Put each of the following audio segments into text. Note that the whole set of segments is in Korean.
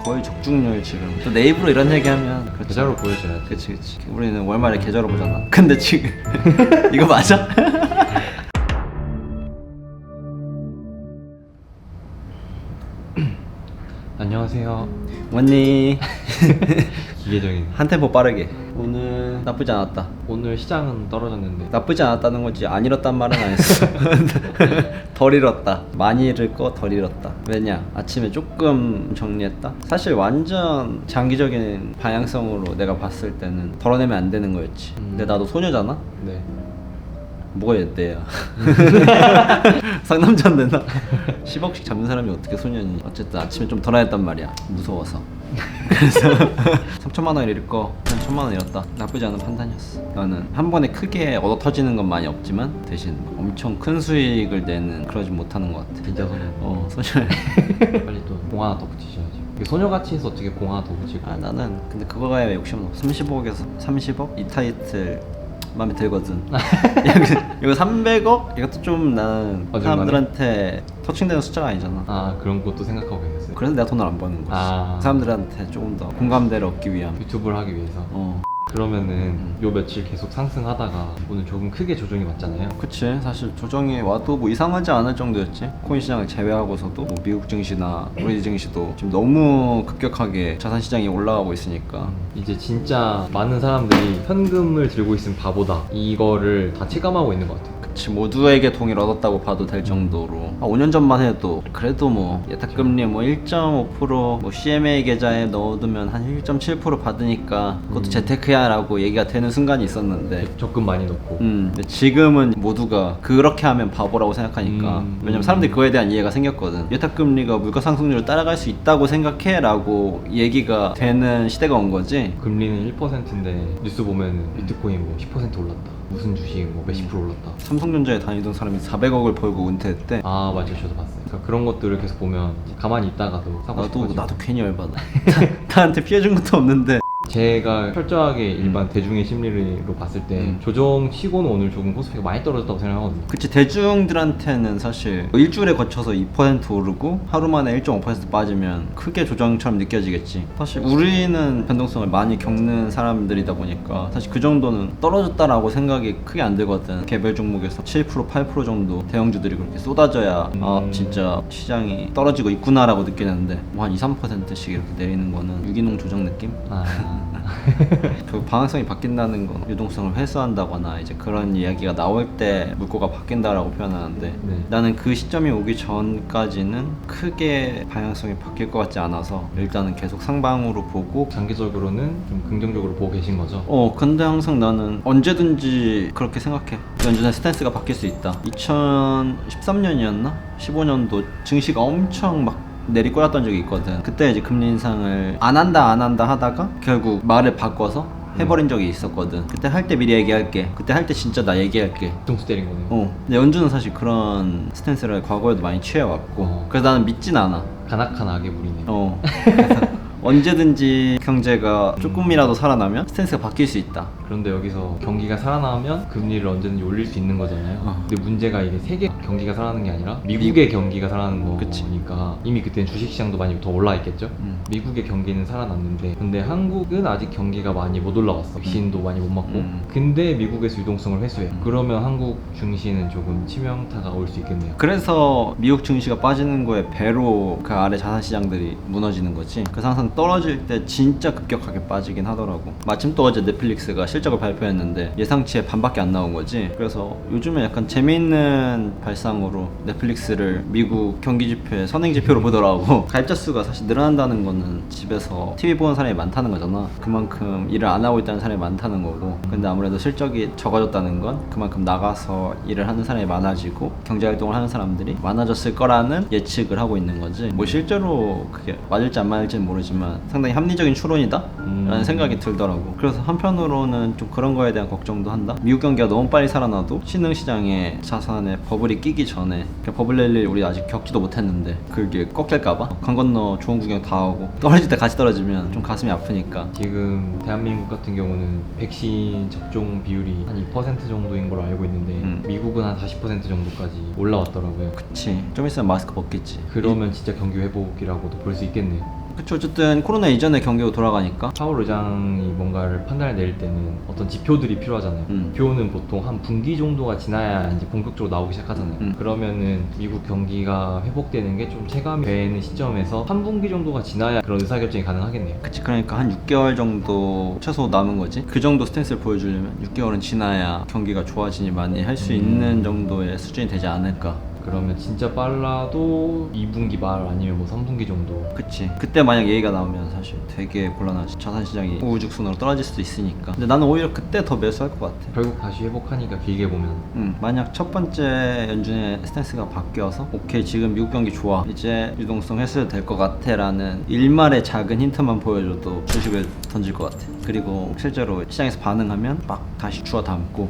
거의 적중률 지금. 또 내 입으로 이런 얘기하면 그렇지. 계좌로 보여줘야지. 그치. 우리는 월말에 계좌로 보잖아. 근데 지금 이거 맞아? 안녕하세요. 뭐니? 기계적인. 한 템포 빠르게. 오늘 나쁘지 않았다. 오늘 시장은 떨어졌는데 나쁘지 않았다는 거지 안 잃었단 말은 안 했어. 덜 잃었다. 많이 잃을 거 덜 잃었다. 왜냐? 아침에 조금 정리했다. 사실 완전 장기적인 방향성으로 내가 봤을 때는 덜어내면 안 되는 거였지. 근데 나도 소녀잖아. 네. 뭐가 얘때야. 상남자인데 나 10억씩 잡는 사람이 어떻게 소년이. 어쨌든 아침에 좀 덜어냈단 말이야. 무서워서. 그래서 3천만 원 잃을 거 한 1,000만 원 잃었다. 나쁘지 않은 판단이었어. 나는 한 번에 크게 얻어 터지는 건 많이 없지만 대신 엄청 큰 수익을 내는 그러지 못하는 것 같아. 진짜 소녀. 소녀. 빨리 또 공 하나 더 붙이셔야죠. 소녀같이 해서 어떻게 공 하나 더 붙이고. 아 나는 근데 그거가 욕심은 없어. 30억에서 30억? 이 타이틀 마음에 들거든. 이거 300억? 이것도 좀 나는 사람들한테 터칭되는 숫자가 아니잖아. 아 그런 것도 생각하고 계셨어요? 그래서 내가 돈을 안 버는 거지. 사람들한테 조금 더 공감대를 얻기 위함. 유튜브를 하기 위해서. 그러면은 요 며칠 계속 상승하다가 오늘 조금 크게 조정이 왔잖아요. 그치. 사실 조정이 와도 뭐 이상하지 않을 정도였지. 코인 시장을 제외하고서도 뭐 미국 증시나 우리 증시도 지금 너무 급격하게 자산 시장이 올라가고 있으니까. 이제 진짜 많은 사람들이 현금을 들고 있으면 바보다 이거를 다 체감하고 있는 것 같아요. 그치. 모두에게 동의를 얻었다고 봐도 될 정도로 5년 전만 해도 그래도 뭐 예탁금리 뭐 1.5% 뭐 CMA 계좌에 넣어두면 한 1.7% 받으니까 그것도 재테크야 라고 얘기가 되는 순간이 있었는데 적금 많이 넣고. 근데 지금은 모두가 그렇게 하면 바보라고 생각하니까. 왜냐면 사람들이 그거에 대한 이해가 생겼거든. 예탁금리가 물가 상승률을 따라갈 수 있다고 생각해 라고 얘기가 되는 시대가 온 거지. 금리는 1%인데 뉴스 보면 비트코인 뭐 10% 올랐다, 무슨 주식 뭐 몇십 프로 올랐다. 삼성전자에 다니던 사람이 400억을 벌고 은퇴했대. 아 맞아요, 저도 봤어요. 그러니까 그런 것들을 계속 보면 가만히 있다가도 사고 싶어지고. 나도 괜히 열받아. 나한테 피해준 것도 없는데. 제가 철저하게 일반 대중의 심리로 봤을 때 조정 치고는 오늘 조금 코스피가 많이 떨어졌다고 생각하거든요. 그치. 대중들한테는 사실 일주일에 거쳐서 2% 오르고 하루 만에 1.5% 빠지면 크게 조정처럼 느껴지겠지. 사실 우리는 변동성을 많이 겪는 사람들이다 보니까 사실 그 정도는 떨어졌다라고 생각이 크게 안 들거든. 개별 종목에서 7% 8% 정도 대형주들이 그렇게 쏟아져야 아 진짜 시장이 떨어지고 있구나 라고 느끼는데 뭐 한 2, 3%씩 이렇게 내리는 거는 유기농 조정 느낌? 그 방향성이 바뀐다는 건 유동성을 회수한다거나 이제 그런 이야기가 나올 때 물꼬가 바뀐다라고 표현하는데 나는 그 시점이 오기 전까지는 크게 방향성이 바뀔 것 같지 않아서 일단은 계속 상방으로 보고. 장기적으로는 좀 긍정적으로 보고 계신 거죠? 근데 항상 나는 언제든지 그렇게 생각해. 연준의 스탠스가 바뀔 수 있다. 2013년이었나? 15년도 증시가 엄청 막 내리꼬였던 적이 있거든. 그때 이제 금리 인상을 안 한다 하다가 결국 말을 바꿔서 해버린 적이 있었거든. 그때 할 때 미리 얘기할게. 그때 할 때 진짜 나 얘기할게. 뒤통수 때린 거네요. 근데 연준은 사실 그런 스탠스를 과거에도 많이 취해왔고 그래서 나는 믿진 않아. 간악한 악의 물이네. 그래서 언제든지 경제가 조금이라도 살아나면 스탠스가 바뀔 수 있다. 그런데 여기서 경기가 살아나면 금리를 언제든지 올릴 수 있는 거잖아요. 근데 문제가 이게 세계 경기가 살아나는 게 아니라 미국의 경기가 살아나는 거니까 이미 그때는 주식시장도 많이 더 올라 있겠죠. 미국의 경기는 살아났는데 근데 한국은 아직 경기가 많이 못 올라왔어. 백신도 많이 못 맞고. 근데 미국에서 유동성을 회수해. 그러면 한국 증시는 조금 치명타가 올 수 있겠네요. 그래서 미국 증시가 빠지는 거에 배로 그 아래 자산시장들이 무너지는 거지. 그래서 항상 떨어질 때 진짜 급격하게 빠지긴 하더라고. 마침 또 어제 넷플릭스가 실적을 발표했는데 예상치의 반밖에 안 나온 거지. 그래서 요즘에 약간 재미있는 발상으로 넷플릭스를 미국 경기지표의 선행지표로 보더라고. 가입자 수가 사실 늘어난다는 거는 집에서 TV 보는 사람이 많다는 거잖아. 그만큼 일을 안 하고 있다는 사람이 많다는 거고. 근데 아무래도 실적이 적어졌다는 건 그만큼 나가서 일을 하는 사람이 많아지고 경제활동을 하는 사람들이 많아졌을 거라는 예측을 하고 있는 거지. 뭐 실제로 그게 맞을지 안 맞을지는 모르지만 상당히 합리적인 추론이다? 라는 생각이 들더라고. 그래서 한편으로는 좀 그런 거에 대한 걱정도 한다. 미국 경기가 너무 빨리 살아나도 신흥시장에 자산에 버블이 끼기 전에 버블 랠리를 우리 아직 겪지도 못했는데 그게 꺾일까봐 강 건너 좋은 구경 다 하고 떨어질 때 같이 떨어지면 좀 가슴이 아프니까. 지금 대한민국 같은 경우는 백신 접종 비율이 한 2% 정도인 걸로 알고 있는데 미국은 한 40% 정도까지 올라왔더라고요. 그치. 좀 있으면 마스크 벗겠지. 그러면 진짜 경기 회복이라고도 볼 수 있겠네요. 그쵸. 어쨌든 코로나 이전의 경기로 돌아가니까. 파월 의장이 뭔가를 판단을 내릴 때는 어떤 지표들이 필요하잖아요. 지표는 보통 한 분기 정도가 지나야 이제 본격적으로 나오기 시작하잖아요. 그러면은 미국 경기가 회복되는 게 좀 체감이 되는 시점에서 한 분기 정도가 지나야 그런 의사결정이 가능하겠네요. 그치. 그러니까 한 6개월 정도 최소 남은 거지. 그 정도 스탠스를 보여주려면 6개월은 지나야 경기가 좋아지니 많이 할 수 있는 정도의 수준이 되지 않을까. 그러면 진짜 빨라도 2분기 말 아니면 뭐 3분기 정도. 그치. 그때 만약 얘기가 나오면 사실 되게 곤란하지. 자산시장이 우후죽순으로 떨어질 수도 있으니까. 근데 나는 오히려 그때 더 매수할 것 같아. 결국 다시 회복하니까 길게 보면. 만약 첫 번째 연준의 스탠스가 바뀌어서 오케이 지금 미국 경기 좋아 이제 유동성 해소도 될 것 같아 라는 일말의 작은 힌트만 보여줘도 주식을 던질 것 같아. 그리고 실제로 시장에서 반응하면 막 다시 주워 담고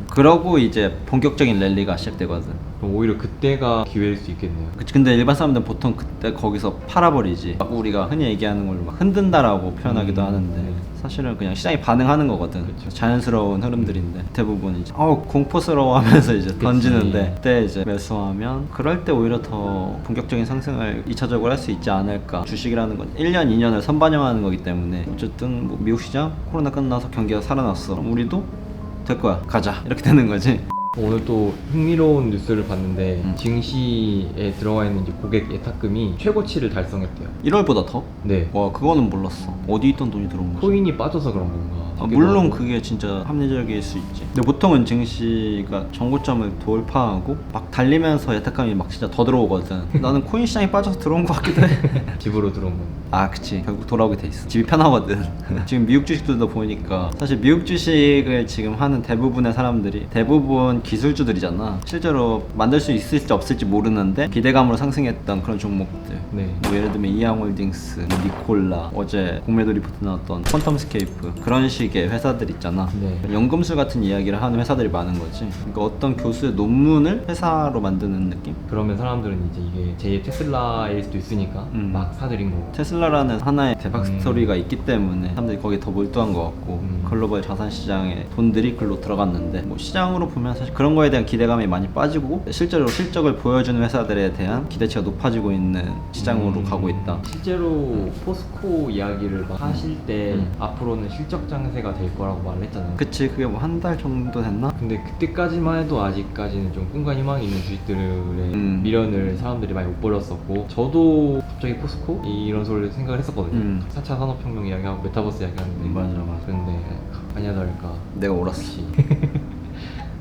그러고 이제 본격적인 랠리가 시작되거든. 그럼 오히려 그때가 기회일 수 있겠네요. 그치. 근데 일반 사람들은 보통 그때 거기서 팔아버리지. 막 우리가 흔히 얘기하는 걸로 막 흔든다라고 표현하기도 하는데 사실은 그냥 시장이 반응하는 거거든. 그쵸. 자연스러운 흐름들인데 대부분 이제 공포스러워 하면서 이제 던지는데 그때 이제 매수하면 그럴 때 오히려 더 본격적인 상승을 2차적으로 할 수 있지 않을까. 주식이라는 건 1년 2년을 선반영하는 거기 때문에 어쨌든 뭐 미국 시장 코로나 끝나서 경기가 살아났어. 그럼 우리도 될 거야 가자 이렇게 되는 거지. 오늘 또 흥미로운 뉴스를 봤는데 증시에 들어와 있는 이제 고객 예탁금이 최고치를 달성했대요. 1월보다 더? 네. 와 그거는 몰랐어. 어디 있던 돈이 들어온 거지? 코인이 빠져서 그런 건가? 물론 그게 진짜 합리적일 수 있지. 근데 보통은 증시가 정고점을 돌파하고 막 달리면서 예탁감이 막 진짜 더 들어오거든. 나는 코인 시장이 빠져서 들어온 것 같기도 해. 집으로 들어온 건. 아 그치. 결국 돌아오게 돼 있어. 집이 편하거든. 지금 미국 주식들도 보니까 사실 미국 주식을 지금 하는 대부분의 사람들이 대부분 기술주들이잖아. 실제로 만들 수 있을지 없을지 모르는데 기대감으로 상승했던 그런 종목들. 네. 뭐 예를 들면 이항홀딩스, 니콜라, 어제 공매도 리포트 나왔던 퀀텀스케이프 그런 식의 회사들 있잖아. 네. 연금술 같은 이야기를 하는 회사들이 많은 거지. 그러니까 어떤 교수의 논문을 회사로 만드는 느낌? 그러면 사람들은 이제 이게 제 테슬라일 수도 있으니까 막 사들인 거고. 테슬라라는 하나의 대박 스토리가 있기 때문에 사람들이 거기에 더 몰두한 것 같고 글로벌 자산 시장에 돈들이 글로 들어갔는데 뭐 시장으로 보면 사실 그런 거에 대한 기대감이 많이 빠지고 실제로 실적을 보여주는 회사들에 대한 기대치가 높아지고 있는 시장으로 가고 있다. 실제로 포스코 이야기를 막 하실 때 앞으로는 실적 장세가 될 거라고 말을 했잖아요. 그치. 그게 뭐 한 달 정도 됐나? 근데 그때까지만 해도 아직까지는 좀 꿈과 희망이 있는 주식들의 미련을 사람들이 많이 못 버렸었고 저도 갑자기 포스코? 이런 소리를 생각을 했었거든요. 4차 산업혁명 이야기하고 메타버스 이야기하는데 맞아. 근데 아니야 다를까 내가 옳았어.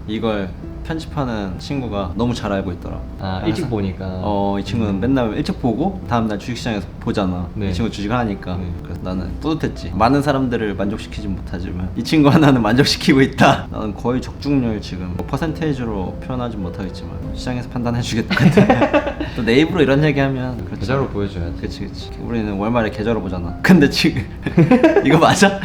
이걸 편집하는 친구가 너무 잘 알고 있더라. 일찍 보니까 이 친구는 맨날 일찍 보고 다음날 주식시장에서 보잖아. 네. 이 친구 주식을 하니까. 네. 그래서 나는 뿌듯했지. 많은 사람들을 만족시키진 못하지만 이 친구 하나는 만족시키고 있다. 나는 거의 적중률 지금 뭐 퍼센테이지로 표현하진 못하겠지만 시장에서 판단해 주겠다. 또 내 입으로 이런 얘기하면 그렇지. 계좌로 보여줘야지. 그치. 우리는 월말에 계좌로 보잖아. 근데 지금 이거 맞아?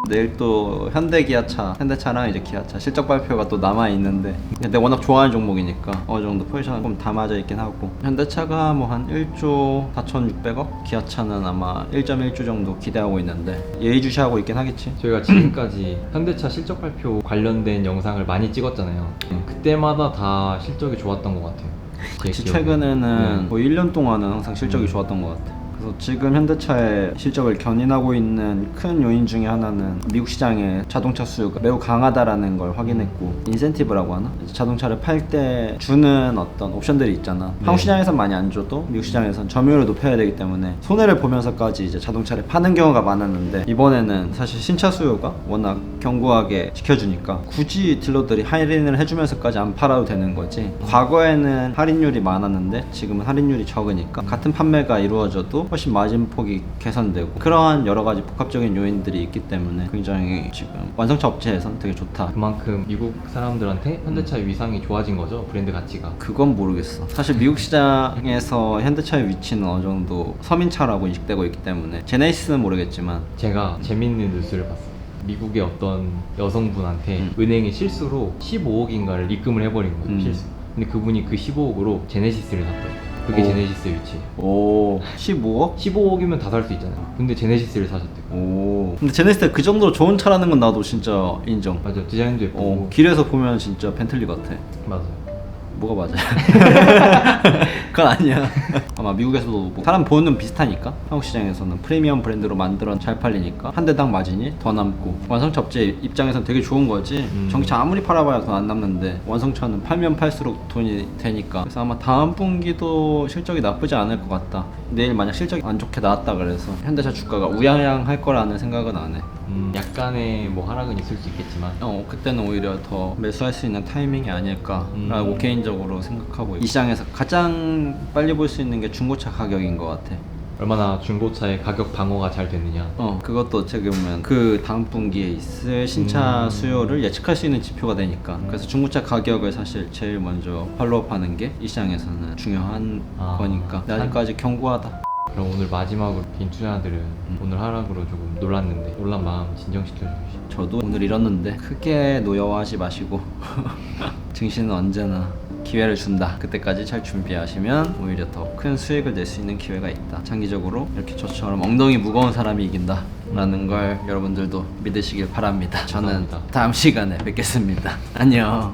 내일 또 현대차랑 이제 기아차 실적 발표가 또 남아 있는데 내가 워낙 좋아하는 종목이니까 어느 정도 포지션은 좀 담아져 있긴 하고 현대차가 뭐 한 1조 4,600억, 기아차는 아마 1.1조 정도 기대하고 있는데 예의주시하고 있긴 하겠지. 저희가 지금까지 현대차 실적 발표 관련된 영상을 많이 찍었잖아요. 그때마다 다 실적이 좋았던 것 같아요. 제 기억에. 최근에는 거의 1년 동안은 항상 실적이 좋았던 것 같아. 그래서 지금 현대차의 실적을 견인하고 있는 큰 요인 중에 하나는 미국 시장의 자동차 수요가 매우 강하다라는 걸 확인했고 인센티브라고 하나? 자동차를 팔 때 주는 어떤 옵션들이 있잖아. 한국 시장에선 많이 안 줘도 미국 시장에선 점유율을 높여야 되기 때문에 손해를 보면서까지 이제 자동차를 파는 경우가 많았는데 이번에는 사실 신차 수요가 워낙 견고하게 지켜주니까 굳이 딜러들이 할인을 해주면서까지 안 팔아도 되는 거지. 과거에는 할인율이 많았는데 지금은 할인율이 적으니까 같은 판매가 이루어져도 훨씬 마진폭이 개선되고 그러한 여러 가지 복합적인 요인들이 있기 때문에 굉장히 지금 완성차 업체에선 되게 좋다. 그만큼 미국 사람들한테 현대차의 위상이 좋아진 거죠. 브랜드 가치가. 그건 모르겠어. 사실 미국 시장에서 현대차의 위치는 어느 정도 서민차라고 인식되고 있기 때문에 제네시스는 모르겠지만 제가 재밌는 뉴스를 봤어요. 미국의 어떤 여성분한테 은행이 실수로 15억인가를 입금을 해버린 거예요. 실수. 근데 그분이 그 15억으로 제네시스를 샀대요. 그게 제네시스의 위치. 오, 15억? 15억이면 다 살 수 있잖아요. 근데 제네시스를 사셨대요. 오. 근데 제네시스가 그 정도로 좋은 차라는 건 나도 진짜 인정. 맞아. 디자인도 예쁘고. 길에서 보면 진짜 벤틀리 같아. 맞아요. 뭐가 맞아요? 그건 아니야. 아마 미국에서도 뭐 사람 보는 눈 비슷하니까 한국 시장에서는 프리미엄 브랜드로 만들어 잘 팔리니까 한 대당 마진이 더 남고 완성차 업체 입장에서는 되게 좋은 거지. 전기차 아무리 팔아봐야 돈 안 남는데 완성차는 팔면 팔수록 돈이 되니까. 그래서 아마 다음 분기도 실적이 나쁘지 않을 것 같다. 내일 만약 실적이 안 좋게 나왔다 그래서 현대차 주가가 우양향할 거라는 생각은 안 해. 약간의 뭐 하락은 있을 수 있겠지만 그때는 오히려 더 매수할 수 있는 타이밍이 아닐까라고 개인적으로 생각하고, 이 시장에서 가장 빨리 볼 수 있는 게 중고차 가격인 것 같아. 얼마나 중고차의 가격 방어가 잘 됐느냐. 그것도 어떻게 보면 그 다음 분기에 있을 신차 수요를 예측할 수 있는 지표가 되니까. 그래서 중고차 가격을 사실 제일 먼저 팔로우하는 게 이 시장에서는 중요한 거니까. 아직까지 견고하다. 그럼 오늘 마지막으로 개인 투자자들은 오늘 하락으로 조금 놀랐는데 놀란 마음 진정시켜 주시죠. 저도 오늘 잃었는데 크게 노여워하지 마시고 증시는 언제나 기회를 준다. 그때까지 잘 준비하시면 오히려 더 큰 수익을 낼 수 있는 기회가 있다. 장기적으로 이렇게 저처럼 엉덩이 무거운 사람이 이긴다 라는 걸 여러분들도 믿으시길 바랍니다. 저는 감사합니다. 다음 시간에 뵙겠습니다. 안녕.